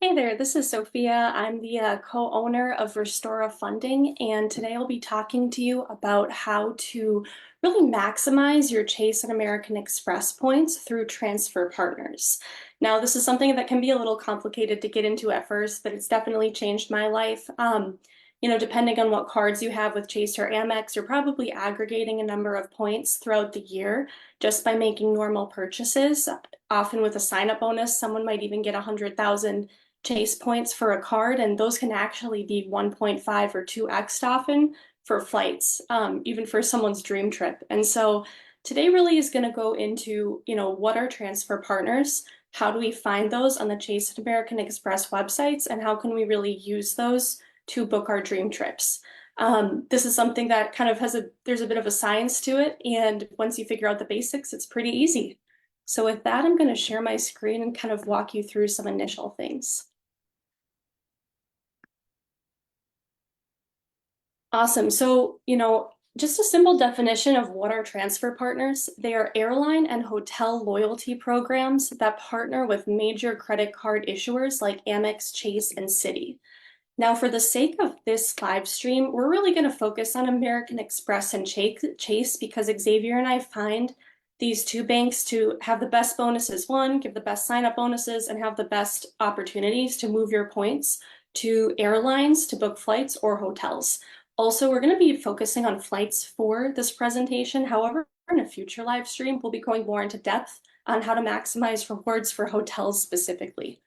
Hey there, this is Sophia. I'm the co-owner of Restora Funding, and today I'll be talking to you about how to really maximize your Chase and American Express points through transfer partners. Now, this is something that can be a little complicated to get into at first, but it's definitely changed my life. Depending on what cards you have with Chase or Amex, you're probably aggregating a number of points throughout the year just by making normal purchases. Often with a sign-up bonus, someone might even get 100,000 Chase points for a card, and those can actually be 1.5 or 2x often for flights, even for someone's dream trip. And so today really is going to go into, what are transfer partners? How do we find those on the Chase and American Express websites, and how can we really use those to book our dream trips? This is something that kind of there's a bit of a science to it, and once you figure out the basics, it's pretty easy. So with that, I'm going to share my screen and kind of walk you through some initial things. Awesome. So, just a simple definition of what are transfer partners. They are airline and hotel loyalty programs that partner with major credit card issuers like Amex, Chase, and Citi. Now, for the sake of this live stream, we're really going to focus on American Express and Chase because Xavier and I find these two banks to have the best bonuses, one, give the best sign-up bonuses, and have the best opportunities to move your points to airlines to book flights or hotels. Also, we're going to be focusing on flights for this presentation. However, in a future live stream, we'll be going more into depth on how to maximize rewards for hotels specifically.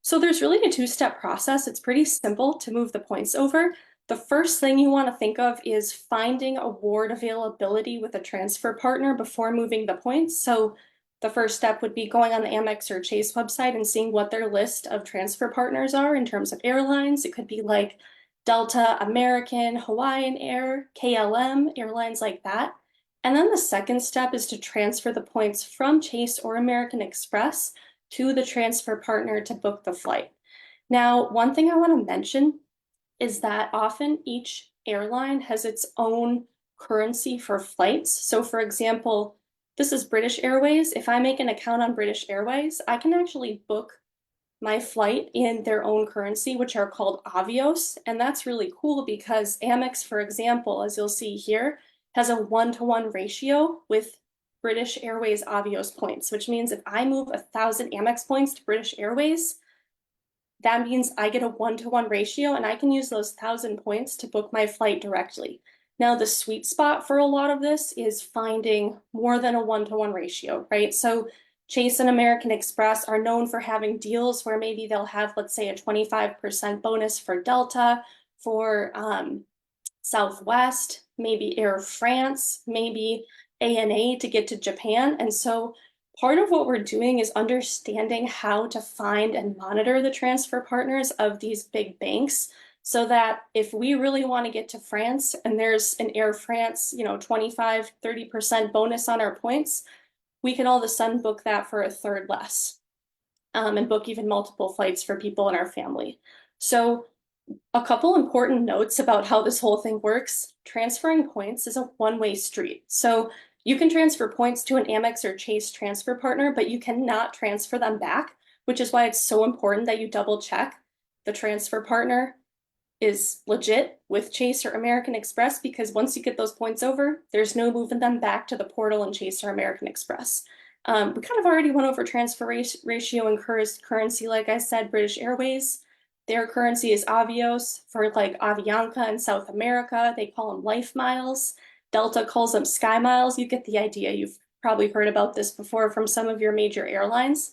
So there's really a two-step process. It's pretty simple to move the points over. The first thing you want to think of is finding award availability with a transfer partner before moving the points. So the first step would be going on the Amex or Chase website and seeing what their list of transfer partners are in terms of airlines. It could be like Delta, American, Hawaiian Air, KLM, airlines like that. And then the second step is to transfer the points from Chase or American Express to the transfer partner to book the flight. Now, one thing I want to mention is that often each airline has its own currency for flights. So, for example, this is British Airways. If I make an account on British Airways, I can actually book my flight in their own currency, which are called Avios. And that's really cool because Amex, for example, as you'll see here, has a 1-to-1 ratio with British Airways Avios points, which means if I move 1,000 Amex points to British Airways, that means I get a 1-to-1 ratio and I can use those 1,000 points to book my flight directly. Now, the sweet spot for a lot of this is finding more than a 1-to-1 ratio, right? So Chase and American Express are known for having deals where maybe they'll have, let's say, a 25% bonus for Delta, for Southwest, maybe Air France, maybe ANA to get to Japan. And so part of what we're doing is understanding how to find and monitor the transfer partners of these big banks so that if we really want to get to France and there's an Air France, 25, 30% bonus on our points, we can all of a sudden book that for a third less, and book even multiple flights for people in our family. So a couple important notes about how this whole thing works. Transferring points is a one-way street. So you can transfer points to an Amex or Chase transfer partner, but you cannot transfer them back, which is why it's so important that you double check the transfer partner is legit with Chase or American Express, because once you get those points over, there's no moving them back to the portal in Chase or American Express. We kind of already went over transfer ratio and currency, like I said, British Airways. Their currency is Avios for like Avianca in South America. They call them life miles. Delta calls them sky miles. You get the idea. You've probably heard about this before from some of your major airlines.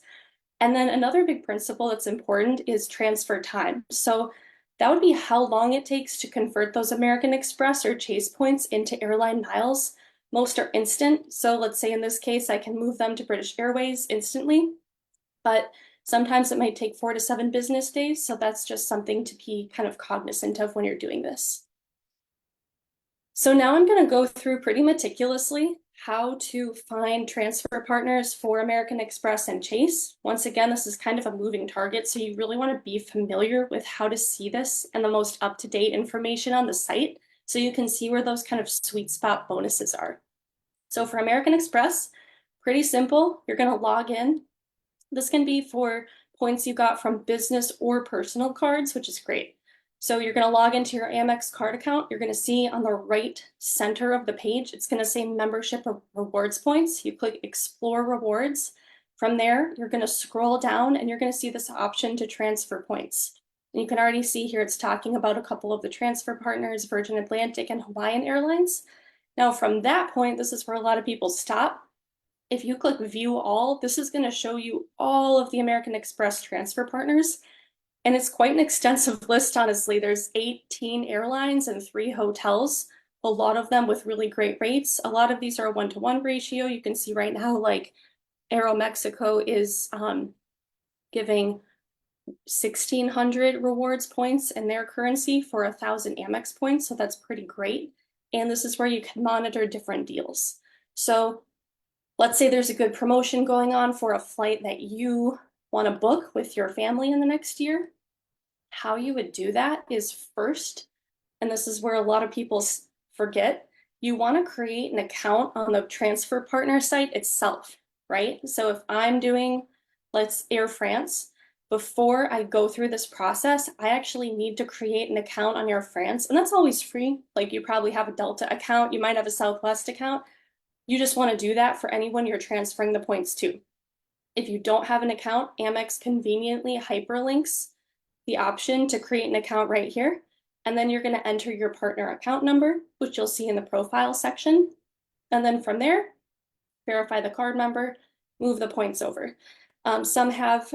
And then another big principle that's important is transfer time. So that would be how long it takes to convert those American Express or Chase points into airline miles. Most are instant. So let's say in this case, I can move them to British Airways instantly, but sometimes it might take 4 to 7 business days. So that's just something to be kind of cognizant of when you're doing this. So now I'm going to go through pretty meticulously how to find transfer partners for American Express and Chase. Once again, this is kind of a moving target, so you really want to be familiar with how to see this and the most up-to-date information on the site so you can see where those kind of sweet spot bonuses are. So for American Express, pretty simple. You're going to log in. This can be for points you got from business or personal cards, which is great. So you're going to log into your Amex card account. You're going to see on the right center of the page, it's going to say membership or rewards points. You click explore rewards. From there, you're going to scroll down and you're going to see this option to transfer points. And you can already see here it's talking about a couple of the transfer partners, Virgin Atlantic and Hawaiian Airlines. Now from that point, this is where a lot of people stop. If you click view all, this is going to show you all of the American Express transfer partners. And it's quite an extensive list, honestly. There's 18 airlines and 3 hotels, a lot of them with really great rates. A lot of these are a 1-to-1 ratio. You can see right now, like Aeromexico is giving 1,600 rewards points in their currency for 1,000 Amex points. So that's pretty great. And this is where you can monitor different deals. So let's say there's a good promotion going on for a flight that you want to book with your family in the next year. How you would do that is first, and this is where a lot of people forget, you want to create an account on the transfer partner site itself, right? So if I'm doing, let's Air France, before I go through this process, I actually need to create an account on Air France, and that's always free. Like you probably have a Delta account, you might have a Southwest account. You just want to do that for anyone you're transferring the points to. If you don't have an account, Amex conveniently hyperlinks the option to create an account right here. And then you're going to enter your partner account number, which you'll see in the profile section. And then from there, verify the card number, move the points over. Some have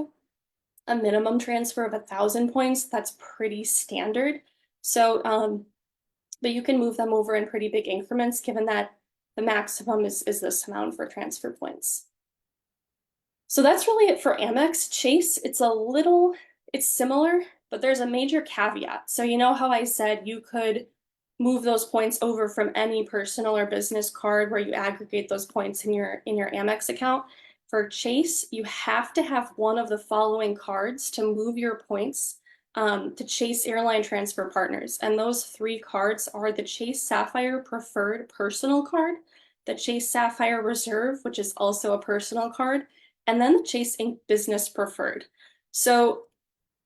a minimum transfer of 1,000 points. That's pretty standard. So, but you can move them over in pretty big increments, given that the maximum is this amount for transfer points. So that's really it for Amex. Chase, it's similar, but there's a major caveat. So you know how I said you could move those points over from any personal or business card where you aggregate those points in your Amex account. For Chase, you have to have one of the following cards to move your points to Chase Airline Transfer Partners. And those 3 cards are the Chase Sapphire Preferred Personal Card, the Chase Sapphire Reserve, which is also a personal card, and then the Chase Ink Business Preferred. So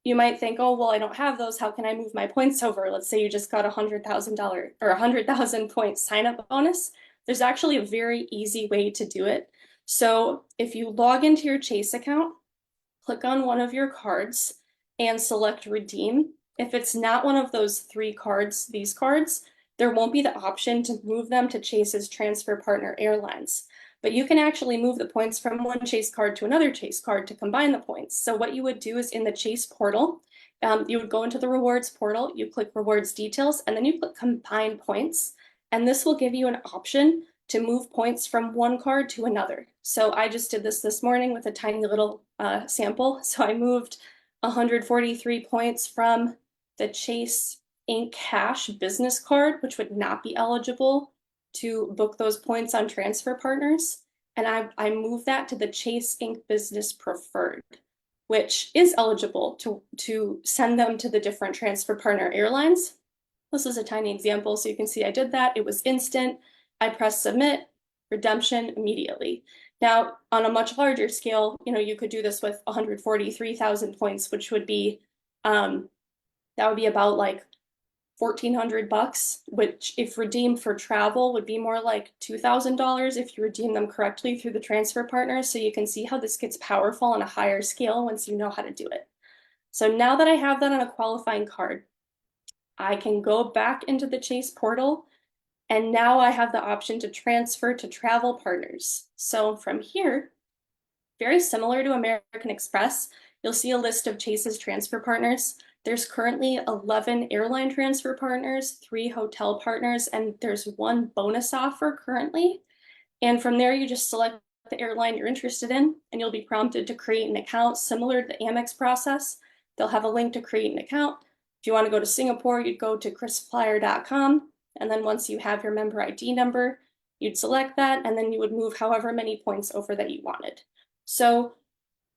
you might think, oh, well, I don't have those. How can I move my points over? Let's say you just got $100,000 or 100,000 points sign up bonus. There's actually a very easy way to do it. So if you log into your Chase account, click on one of your cards and select redeem. If it's not one of those 3 cards, these cards, there won't be the option to move them to Chase's transfer partner airlines. But you can actually move the points from one Chase card to another Chase card to combine the points. So what you would do is in the Chase portal, you would go into the rewards portal, you click rewards details, and then you click combine points. And this will give you an option to move points from one card to another. So I just did this morning with a tiny little sample. So I moved 143 points from the Chase Ink Cash business card, which would not be eligible to book those points on transfer partners. And I moved that to the Chase Ink Business Preferred, which is eligible to send them to the different transfer partner airlines. This is a tiny example, so you can see I did that. It was instant. I pressed submit, redemption immediately. Now, on a much larger scale, you could do this with 143,000 points, which would be, that would be about like $1,400, which if redeemed for travel would be more like $2,000 if you redeem them correctly through the transfer partners. So you can see how this gets powerful on a higher scale once you know how to do it. So now that I have that on a qualifying card, I can go back into the Chase portal, and now I have the option to transfer to travel partners. So from here, very similar to American Express, you'll see a list of Chase's transfer partners. There's currently 11 airline transfer partners, 3 hotel partners, and there's 1 bonus offer currently. And from there, you just select the airline you're interested in, and you'll be prompted to create an account similar to the Amex process. They'll have a link to create an account. If you want to go to Singapore, you'd go to chrisflyer.com. And then once you have your member ID number, you'd select that, and then you would move however many points over that you wanted. So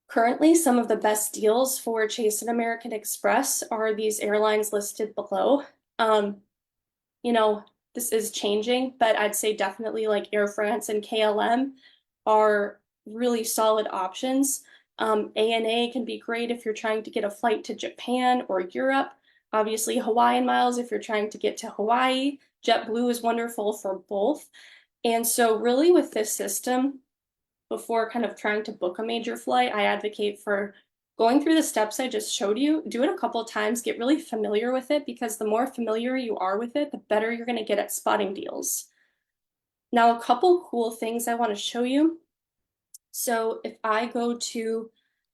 currently, some of the best deals for Chase and American Express are these airlines listed below. This is changing, but I'd say definitely like Air France and KLM are really solid options. ANA can be great if you're trying to get a flight to Japan or Europe. Obviously, Hawaiian miles if you're trying to get to Hawaii. JetBlue is wonderful for both. And so, really, with this system, before kind of trying to book a major flight, I advocate for going through the steps I just showed you. Do it a couple of times, get really familiar with it, because the more familiar you are with it, the better you're going to get at spotting deals. Now, a couple cool things I want to show you. So if I go to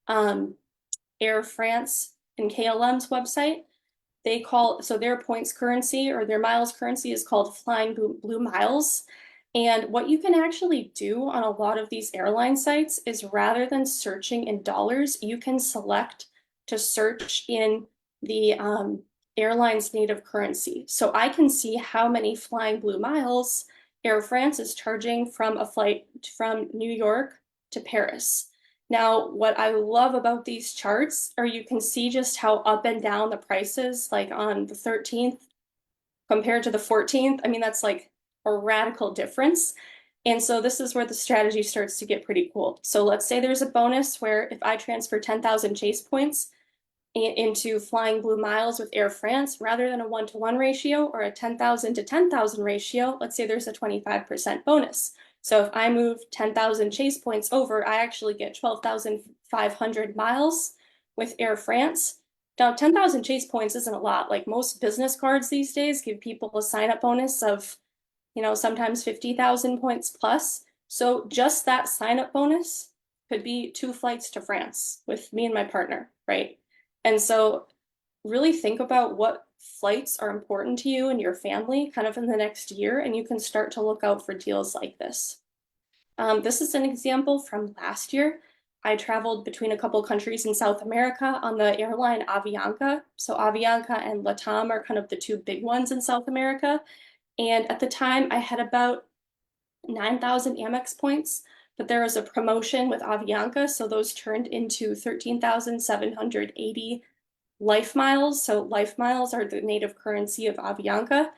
um, Air France and KLM's website, so their points currency or their miles currency is called Flying Blue Miles. And what you can actually do on a lot of these airline sites is, rather than searching in dollars, you can select to search in the airline's native currency. So I can see how many Flying Blue Miles Air France is charging from a flight from New York to Paris. Now, what I love about these charts are you can see just how up and down the prices, like on the 13th compared to the 14th. I mean, that's like a radical difference. And so this is where the strategy starts to get pretty cool. So let's say there's a bonus where if I transfer 10,000 Chase points into Flying Blue Miles with Air France, rather than a 1-to-1 ratio or a 10,000 to 10,000 ratio, let's say there's a 25% bonus. So if I move 10,000 Chase points over, I actually get 12,500 miles with Air France. Now, 10,000 Chase points isn't a lot. Like, most business cards these days give people a sign-up bonus of, sometimes 50,000 points plus. So just that sign-up bonus could be 2 flights to France with me and my partner, right? And so really think about what flights are important to you and your family kind of in the next year, and you can start to look out for deals like this. This is an example from last year. I traveled between a couple countries in South America on the airline Avianca. So Avianca and LATAM are kind of the 2 big ones in South America. And at the time, I had about 9,000 Amex points, but there was a promotion with Avianca, so those turned into 13,780 life miles. So life miles are the native currency of Avianca.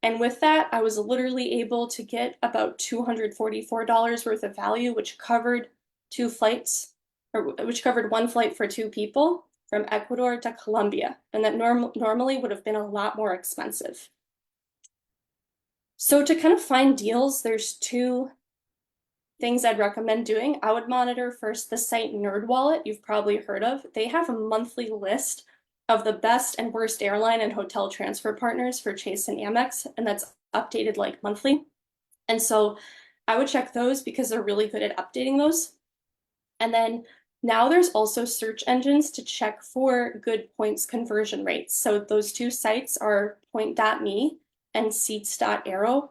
And with that, I was literally able to get about $244 worth of value, which covered 2 flights, or which covered 1 flight for 2 people from Ecuador to Colombia. And that normally would have been a lot more expensive. So to kind of find deals, there's 2 things I'd recommend doing. I would monitor first the site NerdWallet, you've probably heard of. They have a monthly list of the best and worst airline and hotel transfer partners for Chase and Amex, and that's updated like monthly. And so I would check those because they're really good at updating those. And then now there's also search engines to check for good points conversion rates. So those 2 sites are point.me and seats.aero.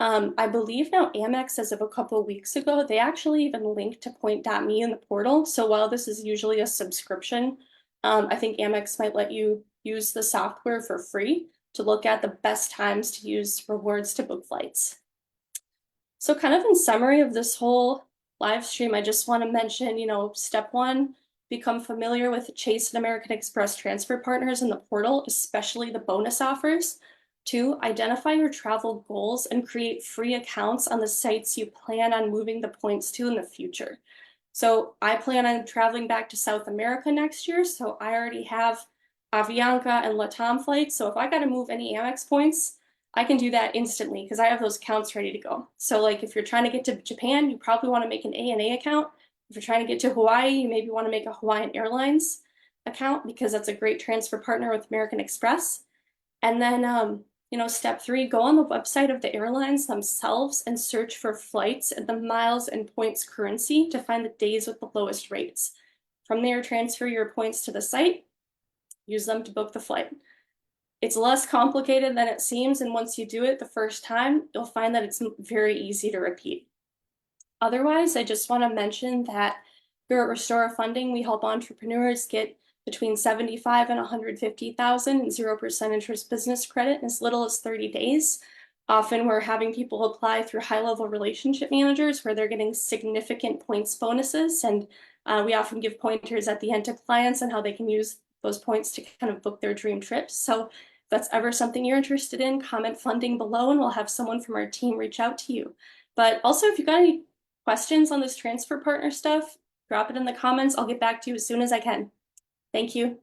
I believe now Amex, as of a couple of weeks ago, they actually even linked to point.me in the portal. So while this is usually a subscription, I think Amex might let you use the software for free to look at the best times to use rewards to book flights. So kind of in summary of this whole live stream, I just want to mention, step 1, become familiar with Chase and American Express transfer partners in the portal, especially the bonus offers. 2, identify your travel goals and create free accounts on the sites you plan on moving the points to in the future. So I plan on traveling back to South America next year, so I already have Avianca and LATAM flights. So if I got to move any Amex points, I can do that instantly because I have those accounts ready to go. So like if you're trying to get to Japan, you probably want to make an ANA account. If you're trying to get to Hawaii, you maybe want to make a Hawaiian Airlines account because that's a great transfer partner with American Express. And then, step 3, go on the website of the airlines themselves and search for flights and the miles and points currency to find the days with the lowest rates. From there, transfer your points to the site, use them to book the flight. It's less complicated than it seems, and once you do it the first time, you'll find that it's very easy to repeat. Otherwise, I just want to mention that here at Restora Funding, we help entrepreneurs get between 75 and 150,000 in 0% interest business credit in as little as 30 days. Often we're having people apply through high-level relationship managers where they're getting significant points bonuses, and we often give pointers at the end to clients on how they can use those points to kind of book their dream trips. So if that's ever something you're interested in, comment funding below and we'll have someone from our team reach out to you. But also, if you got any questions on this transfer partner stuff, drop it in the comments. I'll get back to you as soon as I can. Thank you.